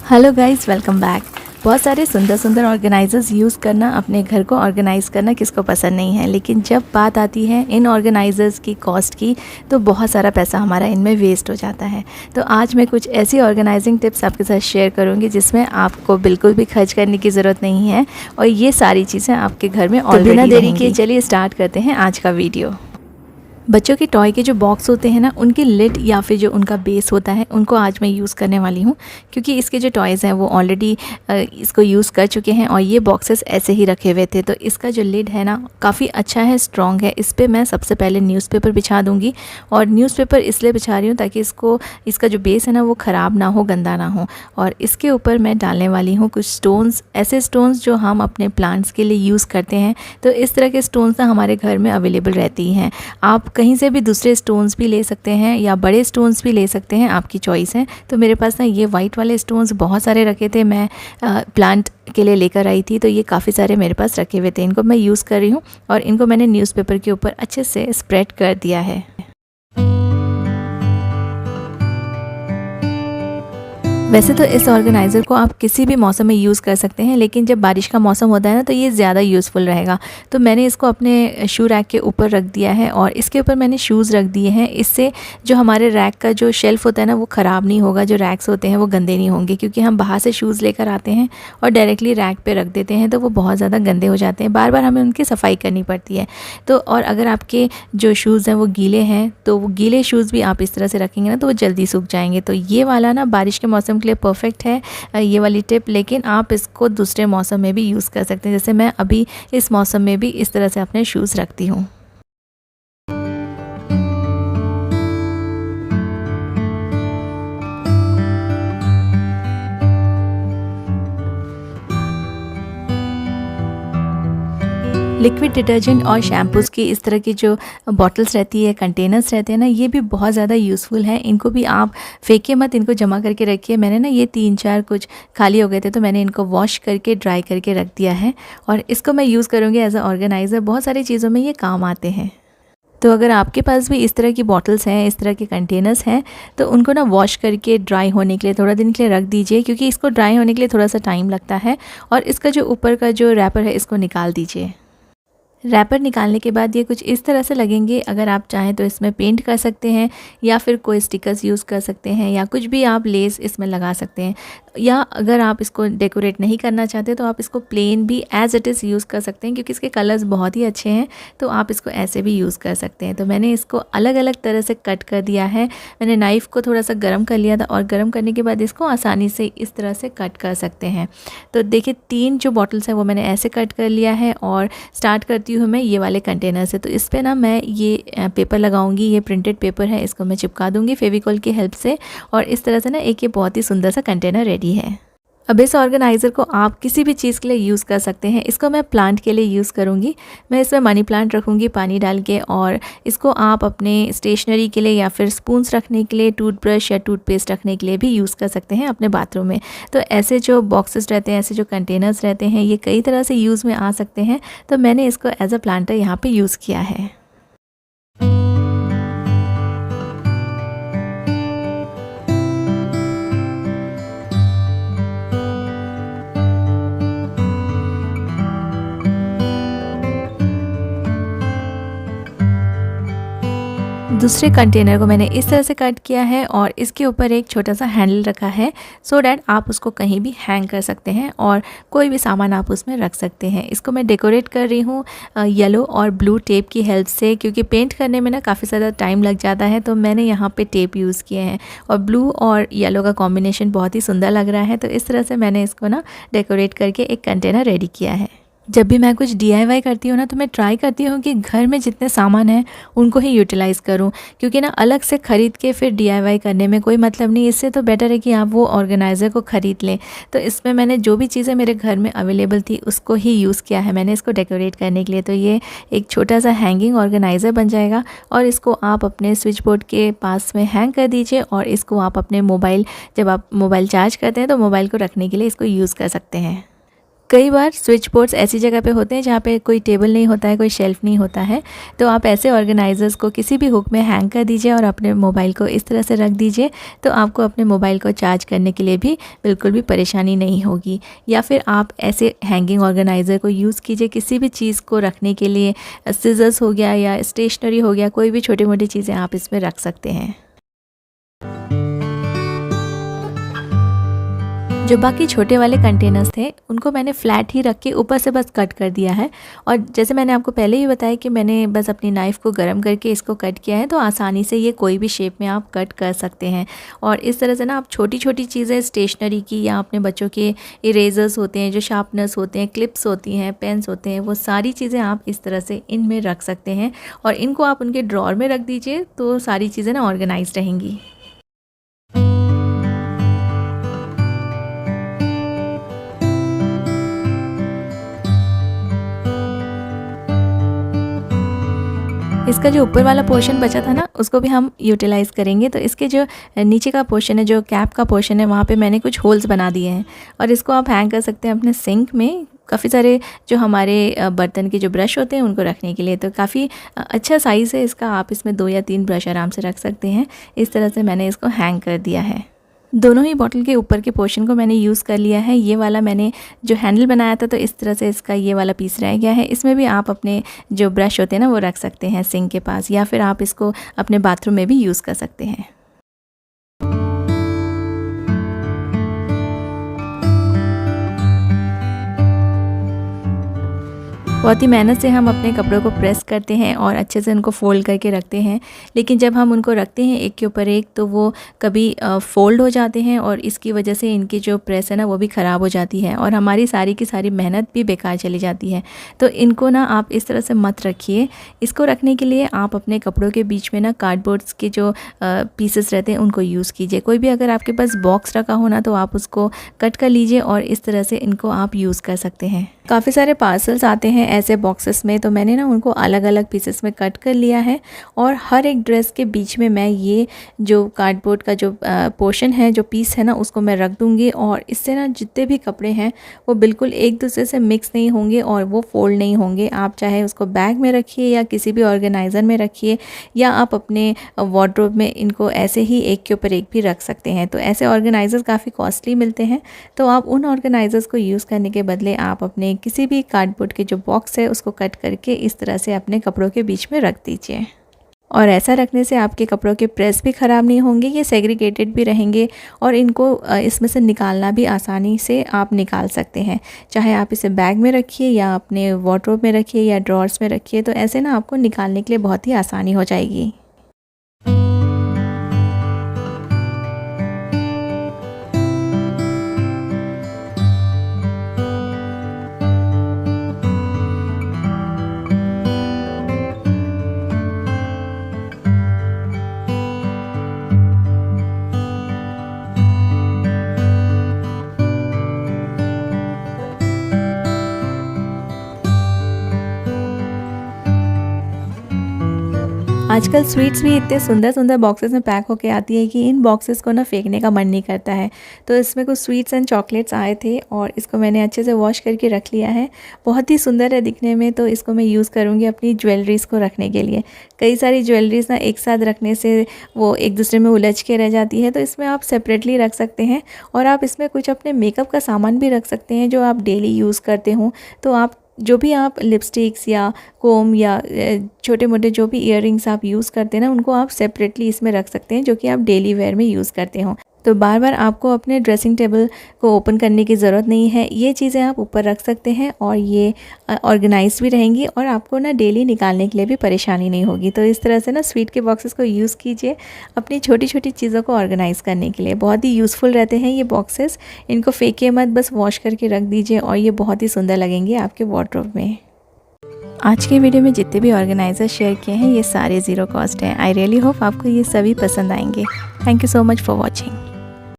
Hello guys, welcome back. बहुत सारे सुंदर सुंदर ऑर्गेनाइजर्स यूज़ करना, अपने घर को ऑर्गेनाइज़ करना किसको पसंद नहीं है। लेकिन जब बात आती है इन ऑर्गेनाइजर्स की कॉस्ट की, तो बहुत सारा पैसा हमारा इनमें वेस्ट हो जाता है। तो आज मैं कुछ ऐसी ऑर्गेनाइजिंग टिप्स आपके साथ शेयर करूंगी जिसमें आपको बिल्कुल भी खर्च करने की ज़रूरत नहीं है और ये सारी चीज़ें आपके घर में ऑलरेडी बिना देरी के चलिए स्टार्ट करते हैं आज का वीडियो। बच्चों के टॉय के जो बॉक्स होते हैं ना, उनकी लिड या फिर जो उनका बेस होता है, उनको आज मैं यूज़ करने वाली हूँ। क्योंकि इसके जो टॉयज़ हैं वो ऑलरेडी इसको यूज़ कर चुके हैं और ये बॉक्सेस ऐसे ही रखे हुए थे। तो इसका जो लिड है ना, काफ़ी अच्छा है, स्ट्रॉन्ग है। इस पर मैं सबसे पहले न्यूज़पेपर बिछा दूँगी। और न्यूज़पेपर इसलिए बिछा रही हूँ ताकि इसका जो बेस है ना वो ख़राब ना हो, गंदा ना हो। और इसके ऊपर मैं डालने वाली हूँ कुछ स्टोन्स, ऐसे स्टोन्स जो हम अपने प्लांट्स के लिए यूज़ करते हैं। तो इस तरह के स्टोन्स ना हमारे घर में अवेलेबल रहती हैं। आप कहीं से भी दूसरे स्टोन्स भी ले सकते हैं या बड़े स्टोन्स भी ले सकते हैं, आपकी चॉइस है। तो मेरे पास ना ये वाइट वाले स्टोन्स बहुत सारे रखे थे, मैं प्लांट के लिए लेकर आई थी। तो ये काफ़ी सारे मेरे पास रखे हुए थे, इनको मैं यूज़ कर रही हूँ और इनको मैंने न्यूज़पेपर के ऊपर अच्छे से स्प्रेड कर दिया है। वैसे तो इस ऑर्गेनाइज़र को आप किसी भी मौसम में यूज़ कर सकते हैं, लेकिन जब बारिश का मौसम होता है ना तो ये ज़्यादा यूज़फुल रहेगा। तो मैंने इसको अपने शू रैक के ऊपर रख दिया है और इसके ऊपर मैंने शूज़ रख दिए हैं। इससे जो हमारे रैक का जो शेल्फ़ होता है ना वो ख़राब नहीं होगा, जो रैक्स होते हैं वो गंदे नहीं होंगे। क्योंकि हम बाहर से शूज़ लेकर आते हैं और डायरेक्टली रैक पर रख देते हैं तो वो बहुत ज़्यादा गंदे हो जाते हैं, बार बार हमें उनकी सफाई करनी पड़ती है। तो और अगर आपके जो शूज़ हैं वो गीले हैं तो वो गीले शूज़ भी आप इस तरह से रखेंगे ना तो वो जल्दी सूख जाएंगे। तो ये वाला ना बारिश के मौसम के लिए परफेक्ट है ये वाली टिप। लेकिन आप इसको दूसरे मौसम में भी यूज़ कर सकते हैं, जैसे मैं अभी इस मौसम में भी इस तरह से अपने शूज़ रखती हूँ। लिक्विड डिटर्जेंट और शैम्पूज़ की इस तरह की जो बॉटल्स रहती है, कंटेनर्स रहते हैं ना, ये भी बहुत ज़्यादा यूज़फुल है। इनको भी आप फेंके मत, इनको जमा करके रखिए। मैंने ना ये 3-4 कुछ खाली हो गए थे तो मैंने इनको वॉश करके ड्राई करके रख दिया है और इसको मैं यूज़ करूँगी एज अ ऑर्गेनाइज़र। बहुत सारी चीज़ों में ये काम आते हैं। तो अगर आपके पास भी इस तरह की बॉटल्स हैं, इस तरह के कंटेनर्स हैं, तो उनको ना वॉश करके ड्राई होने के लिए थोड़ा दिन के लिए रख दीजिए। क्योंकि इसको ड्राई होने के लिए थोड़ा सा टाइम लगता है। और इसका जो ऊपर का जो रैपर है इसको निकाल दीजिए। रैपर निकालने के बाद ये कुछ इस तरह से लगेंगे। अगर आप चाहें तो इसमें पेंट कर सकते हैं या फिर कोई स्टिकर्स यूज़ कर सकते हैं या कुछ भी आप लेस इसमें लगा सकते हैं। या अगर आप इसको डेकोरेट नहीं करना चाहते तो आप इसको प्लेन भी एज़ इट इज़ यूज़ कर सकते हैं, क्योंकि इसके कलर्स बहुत ही अच्छे हैं। तो आप इसको ऐसे भी यूज़ कर सकते हैं। तो मैंने इसको अलग अलग तरह से कट कर दिया है। मैंने नाइफ़ को थोड़ा सा गर्म कर लिया था और गर्म करने के बाद इसको आसानी से इस तरह से कट कर सकते हैं। तो देखिए 3 जो बॉटल्स हैं वो मैंने ऐसे कट कर लिया है और स्टार्ट करती हूँ मैं ये वाले कंटेनर से। तो इस पे ना मैं ये पेपर लगाऊंगी, ये प्रिंटेड पेपर है, इसको मैं चिपका दूंगी फेविकॉल की हेल्प से। और इस तरह से ना एक ये बहुत ही सुंदर सा कंटेनर रेडी है। अब इस ऑर्गेनाइज़र को आप किसी भी चीज़ के लिए यूज़ कर सकते हैं। इसको मैं प्लांट के लिए यूज़ करूँगी। मैं इसमें मनी प्लांट रखूँगी पानी डाल के, और इसको आप अपने स्टेशनरी के लिए या फिर स्पून्स रखने के लिए, टूथब्रश या टूथपेस्ट रखने के लिए भी यूज़ कर सकते हैं अपने बाथरूम में। तो ऐसे जो बॉक्सेस रहते हैं, ऐसे जो कंटेनर्स रहते हैं, ये कई तरह से यूज़ में आ सकते हैं। तो मैंने इसको एज अ प्लांटर यहाँ पर यूज़ किया है। दूसरे कंटेनर को मैंने इस तरह से कट किया है और इसके ऊपर एक छोटा सा हैंडल रखा है, सो डैट आप उसको कहीं भी हैंग कर सकते हैं और कोई भी सामान आप उसमें रख सकते हैं। इसको मैं डेकोरेट कर रही हूँ येलो और ब्लू टेप की हेल्प से, क्योंकि पेंट करने में ना काफ़ी ज़्यादा टाइम लग जाता है। तो मैंने यहाँ पे टेप यूज़ किए हैं और ब्लू और येलो का कॉम्बिनेशन बहुत ही सुंदर लग रहा है। तो इस तरह से मैंने इसको ना डेकोरेट करके एक कंटेनर रेडी किया है। जब भी मैं कुछ DIY करती हूँ ना, तो मैं ट्राई करती हूँ कि घर में जितने सामान हैं उनको ही यूटिलाइज़ करूँ। क्योंकि ना अलग से ख़रीद के फिर DIY करने में कोई मतलब नहीं। इससे तो बेटर है कि आप वो ऑर्गेनाइज़र को ख़रीद लें। तो इसमें मैंने जो भी चीज़ें मेरे घर में अवेलेबल थी उसको ही यूज़ किया है मैंने इसको डेकोरेट करने के लिए। तो ये एक छोटा सा हैंगिंग ऑर्गेनाइज़र बन जाएगा और इसको आप अपने स्विच बोर्ड के पास में हैंग कर दीजिए और इसको आप अपने मोबाइल, जब आप मोबाइल चार्ज करते हैं तो मोबाइल को रखने के लिए इसको यूज़ कर सकते हैं। कई बार स्विच बोर्ड्स ऐसी जगह पे होते हैं जहाँ पे कोई टेबल नहीं होता है, कोई शेल्फ़ नहीं होता है, तो आप ऐसे ऑर्गेनाइज़र्स को किसी भी हुक में हैंग कर दीजिए और अपने मोबाइल को इस तरह से रख दीजिए, तो आपको अपने मोबाइल को चार्ज करने के लिए भी बिल्कुल भी परेशानी नहीं होगी। या फिर आप ऐसे हैंगिंग ऑर्गेनाइज़र को यूज़ कीजिए किसी भी चीज़ को रखने के लिए, सीज़र्स हो गया या स्टेशनरी हो गया, कोई भी छोटी-मोटी चीज़ें आप इसमें रख सकते हैं। जो बाकी छोटे वाले कंटेनर्स थे उनको मैंने फ्लैट ही रख के ऊपर से बस कट कर दिया है। और जैसे मैंने आपको पहले ही बताया कि मैंने बस अपनी नाइफ़ को गर्म करके इसको कट किया है, तो आसानी से ये कोई भी शेप में आप कट कर सकते हैं। और इस तरह से ना आप छोटी-छोटी चीज़ें स्टेशनरी की या अपने बच्चों के इरेज़र्स होते हैं, जो शार्पनर्स होते हैं, क्लिप्स होती हैं, पेन्स होते हैं, वो सारी चीज़ें आप इस तरह से इनमें रख सकते हैं। और इनको आप उनके ड्रॉअर में रख दीजिए, तो सारी चीज़ें ना ऑर्गेनाइज़्ड रहेंगी। इसका जो ऊपर वाला पोर्शन बचा था ना, उसको भी हम यूटिलाइज़ करेंगे। तो इसके जो नीचे का पोर्शन है, जो कैप का पोर्शन है, वहाँ पे मैंने कुछ होल्स बना दिए हैं और इसको आप हैंग कर सकते हैं अपने सिंक में। काफ़ी सारे जो हमारे बर्तन के जो ब्रश होते हैं उनको रखने के लिए, तो काफ़ी अच्छा साइज़ है इसका। आप इसमें 2 या 3 ब्रश आराम से रख सकते हैं। इस तरह से मैंने इसको हैंग कर दिया है। दोनों ही बॉटल के ऊपर के पोर्शन को मैंने यूज़ कर लिया है। ये वाला मैंने जो हैंडल बनाया था, तो इस तरह से इसका ये वाला पीस रह गया है। इसमें भी आप अपने जो ब्रश होते हैं ना, वो रख सकते हैं सिंक के पास, या फिर आप इसको अपने बाथरूम में भी यूज़ कर सकते हैं। बहुत ही मेहनत से हम अपने कपड़ों को प्रेस करते हैं और अच्छे से उनको फ़ोल्ड करके रखते हैं, लेकिन जब हम उनको रखते हैं एक के ऊपर एक, तो वो कभी फ़ोल्ड हो जाते हैं और इसकी वजह से इनकी जो प्रेस है ना, वो भी ख़राब हो जाती है और हमारी सारी की सारी मेहनत भी बेकार चली जाती है। तो इनको ना आप इस तरह से मत रखिए। इसको रखने के लिए आप अपने कपड़ों के बीच में ना कार्डबोर्ड्स के जो पीसेस रहते हैं उनको यूज़ कीजिए। कोई भी अगर आपके पास बॉक्स रखा हो ना, तो आप उसको कट कर लीजिए और इस तरह से इनको आप यूज़ कर सकते हैं। काफ़ी सारे पार्सल्स आते हैं ऐसे बॉक्सेस में, तो मैंने ना उनको अलग अलग पीसेस में कट कर लिया है और हर एक ड्रेस के बीच में मैं ये जो कार्डबोर्ड का जो पोर्शन है, जो पीस है ना, उसको मैं रख दूँगी। और इससे ना जितने भी कपड़े हैं वो बिल्कुल एक दूसरे से मिक्स नहीं होंगे और वो फोल्ड नहीं होंगे। आप चाहे उसको बैग में रखिए या किसी भी ऑर्गेनाइज़र में रखिए, या आप अपने वार्डरोब में इनको ऐसे ही एक के ऊपर एक भी रख सकते हैं। तो ऐसे ऑर्गेनाइज़र्स काफ़ी कॉस्टली मिलते हैं, तो आप उन ऑर्गेनाइज़र्स को यूज़ करने के बदले आप अपने किसी भी कार्डबोर्ड के जो बॉक्स है उसको कट करके इस तरह से अपने कपड़ों के बीच में रख दीजिए। और ऐसा रखने से आपके कपड़ों के प्रेस भी ख़राब नहीं होंगे, ये सेग्रीगेटेड भी रहेंगे और इनको इसमें से निकालना भी आसानी से आप निकाल सकते हैं। चाहे आप इसे बैग में रखिए या अपने वार्डरोब में रखिए या ड्रॉर्स में रखिए, तो ऐसे ना आपको निकालने के लिए बहुत ही आसानी हो जाएगी। आजकल स्वीट्स भी इतने सुंदर सुंदर बॉक्सेस में पैक होके आती है कि इन बॉक्सेस को ना फेंकने का मन नहीं करता है। तो इसमें कुछ स्वीट्स एंड चॉकलेट्स आए थे और इसको मैंने अच्छे से वॉश करके रख लिया है। बहुत ही सुंदर है दिखने में, तो इसको मैं यूज़ करूँगी अपनी ज्वेलरीज़ को रखने के लिए। कई सारी ज्वेलरीज़ ना एक साथ रखने से वो एक दूसरे में उलझ के रह जाती है, तो इसमें आप सेपरेटली रख सकते हैं। और आप इसमें कुछ अपने मेकअप का सामान भी रख सकते हैं जो आप डेली यूज़ करते हो। तो आप जो भी आप लिपस्टिक्स या कोम या छोटे मोटे जो भी इयररिंग्स आप यूज़ करते हैं ना, उनको आप सेपरेटली इसमें रख सकते हैं, जो कि आप डेली वेयर में यूज़ करते हो। तो बार बार आपको अपने ड्रेसिंग टेबल को ओपन करने की ज़रूरत नहीं है। ये चीज़ें आप ऊपर रख सकते हैं और ये ऑर्गेनाइज भी रहेंगी और आपको ना डेली निकालने के लिए भी परेशानी नहीं होगी। तो इस तरह से ना स्वीट के बॉक्सेस को यूज़ कीजिए अपनी छोटी छोटी चीज़ों को ऑर्गेनाइज़ करने के लिए। बहुत ही यूज़फुल रहते हैं ये बॉक्सेस। इनको फेंकिए मत, बस वॉश करके रख दीजिए और ये बहुत ही सुंदर लगेंगे आपके वार्डरोब में। आज के वीडियो में जितने भी ऑर्गेनाइज़र शेयर किए हैं, ये सारे ज़ीरो कॉस्ट हैं। आई रियली होप आपको ये सभी पसंद आएंगे। Thank you so much for watching.